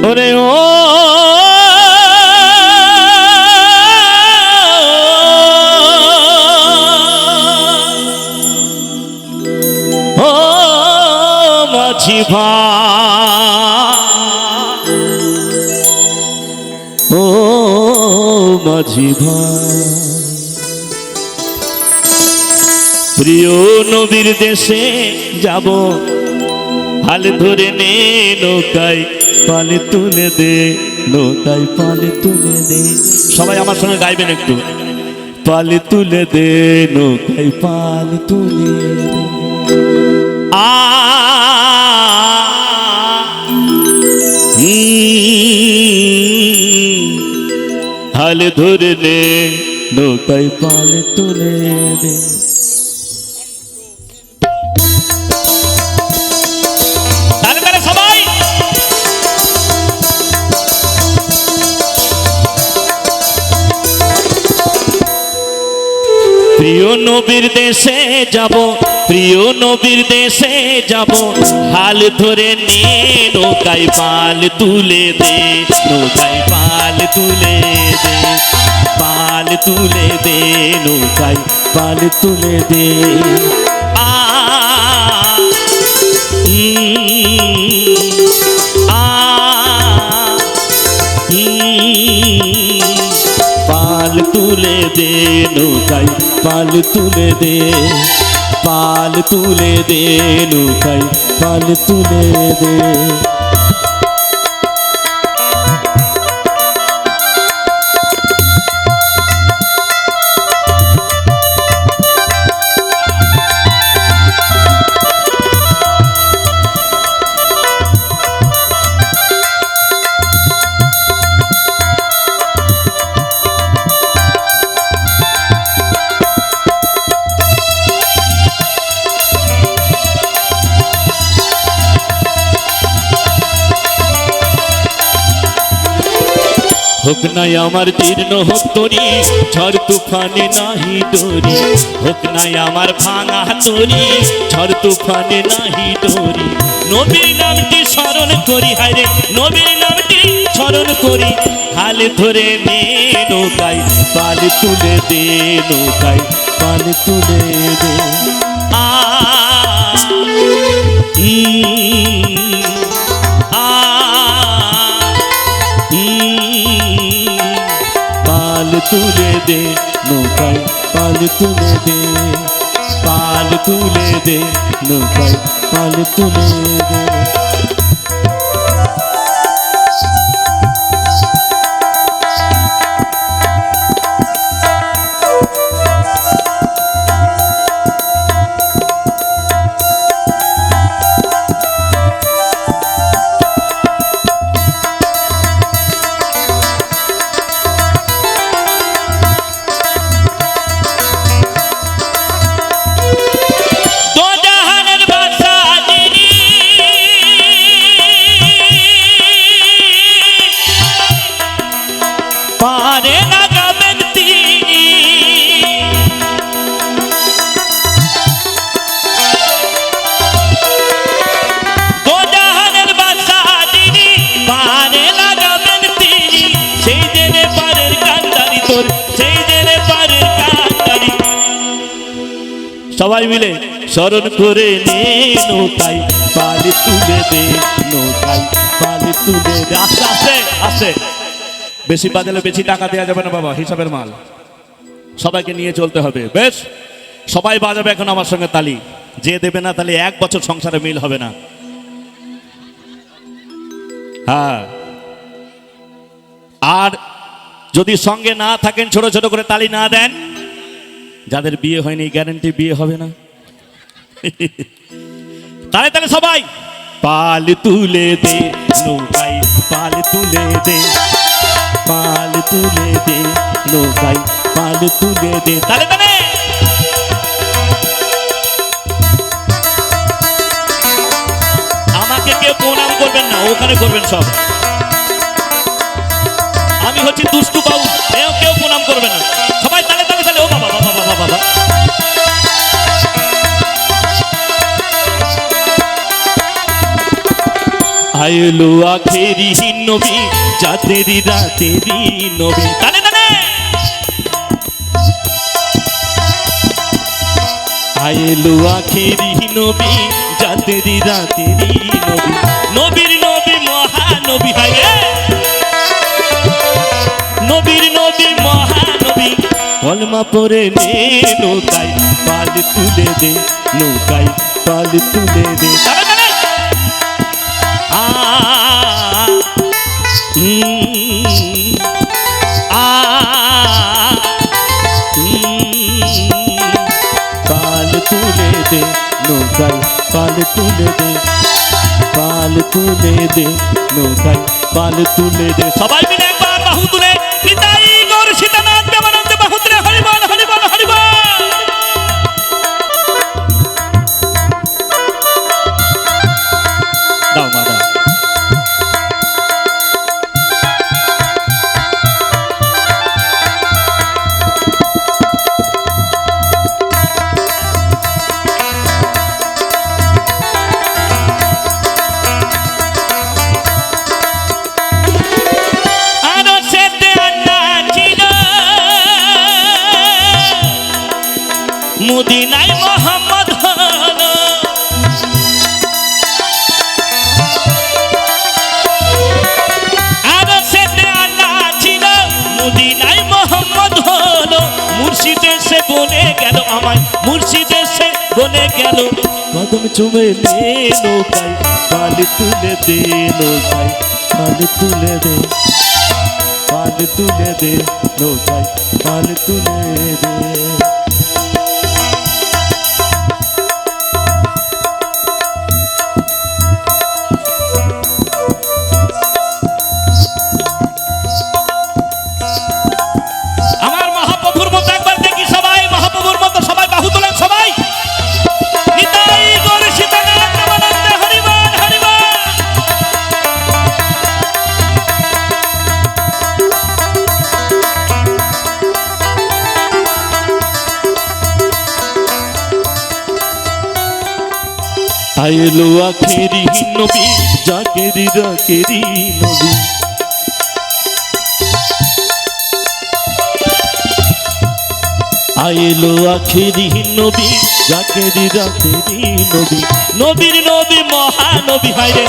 ওরে ও মাঝি ভাই, ও মাঝি ভাই, প্রিয় নবীর দেশে যাব, হাল ধরে নে নৌকায় পাল তুলে দে, নৌকায় পাল তুলে দে। সবাই আমার সঙ্গে গাইবেন একটু। পাল তুলে দে, নৌকায় পাল তুলে দে। হাল ধরে নে নৌকায় পাল তুলে দে। প্রিয় নবীর দেশে যাব, প্রিয় নবীর দেশে যাব, হাল ধরে নে নৌকায় পাল তুলে দে, নৌকায় পাল তুলে দে, পাল তুলে দে, নৌকায় পাল তুলে দে। পাল তুলে দে নৌকায় পাল তুলে দে, পাল তুলে দে নৌকায় পাল তুলে দে। হোক নাই আমার জীর্ণ হোক তরি, ঝড় তুফানে নাহি ডরি, হোক নাই আমার ভাঙা তরি, ঝড় তুফানে নাহি ডরি। নবীর নামটি স্মরণ করি, হায়রে নবীর নামটি স্মরণ করি, হাল ধরে নে নৌকায় পাল তুলে দে, নৌকায় পাল তুলে দে। পাল তুলে দে নৌকায় পাল তুলে দে, পাল তুলে দে নৌকায় পাল তুলে দে। সবাই মিলে স্মরণ করে নে নৌকায় পাল তুলে দে, নৌকায় পাল তুলে দে। আস্তে আস্তে আস্তে, বেশি বাজালে বেশি টাকা দেওয়া যাবে না বাবা, হিসাবের মাল, সবাইকে নিয়ে চলতে হবে। বেশ, সবাই বাজাবে এখন আমার সঙ্গে তালি। যে দেবে না তাহলে 1 বছর সংসারে মিল হবে না। হ্যাঁ, আর যদি সঙ্গে না থাকেন, ছোট ছোট করে তালি না দেন, যাদের বিয়ে হয়নি গ্যারান্টি বিয়ে হবে না। তাহলে তাহলে সবাই পাল তুলে দে নৌকায় পাল তুলে দে, পাল তুলে দে নৌকায় পাল তুলে দে। তাহলে তাহলে আমাকে কেউ প্রণাম করবেন না, ওখানে করবেন সব। আমি হচ্ছি দুষ্টু বাবু, কেউ প্রণাম করবে না। সবাই তালে তালে তালে। ও বাবা বাবা বাবা বাবা, আইলো আখেরি নবী জাতেরি রাতেরি নবী তানে তানে আইলো আখেরি নবী জাতেরি রাতেরি নবী নবীর নবী মহানবী হায় নবীর নবী মহানবী কলমা পড়ে নে নৌকায় পাল তুলে দে নৌকায় পাল তুলে দে পাল তুলে দে নৌকায় পাল তুলে দে পাল তুলে দে নৌকায় পাল তুলে দে সবাই মিলে একবার বাহু তুলে নিতাই গৌর সীতানাথ প্রেমানন্দে বাহু তুলে হরিবল হরিবল হরিবল দাও মা দাও মদিনায় মোহাম্মদ হলো আর সেতে আল্লাহ ছিল মদিনায় মোহাম্মদ হলো মুর্শিদ এসে বলে গেল আমায় মুর্শিদ এসে বলে গেল কদম চুমে নে নৌকায় পাল তুলে দে নৌকায় পাল তুলে দে পাল তুলে দে নৌকায় পাল তুলে দে আইলো আখেরি নবী জাকেরি রাকেরি নবী আইলো আখেরি নবী জাকেরি রাকেরি নবী নবীর নবী মহানবী হায়রে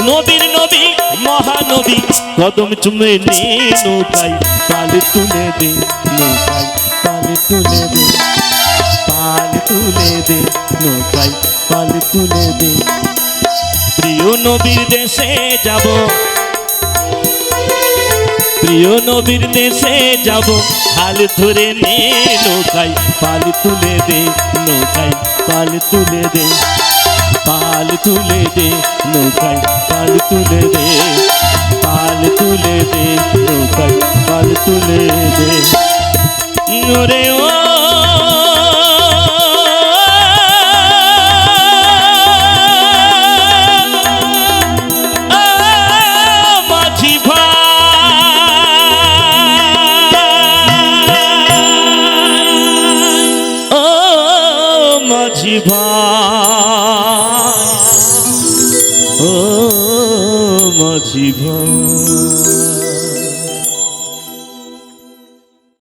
নবীর নবী মহানবী কদম চুমে নে নৌকায় পাল তুলে দে নৌকায় পাল তুলে দে পাল তুলে দে নৌকায় পাল তুলে দে প্রিয় নবীর দেশে যাব প্রিয় নবীর দেশে যাব হাল ধরে নে নৌকায় পাল তুলে দে নৌকায় পাল তুলে দে পাল তুলে দে নৌকায় পাল তুলে দে পাল তুলে দে নৌকায় পাল তুলে দে ওরে ও মাঝি ভাই ও মাঝি ভাই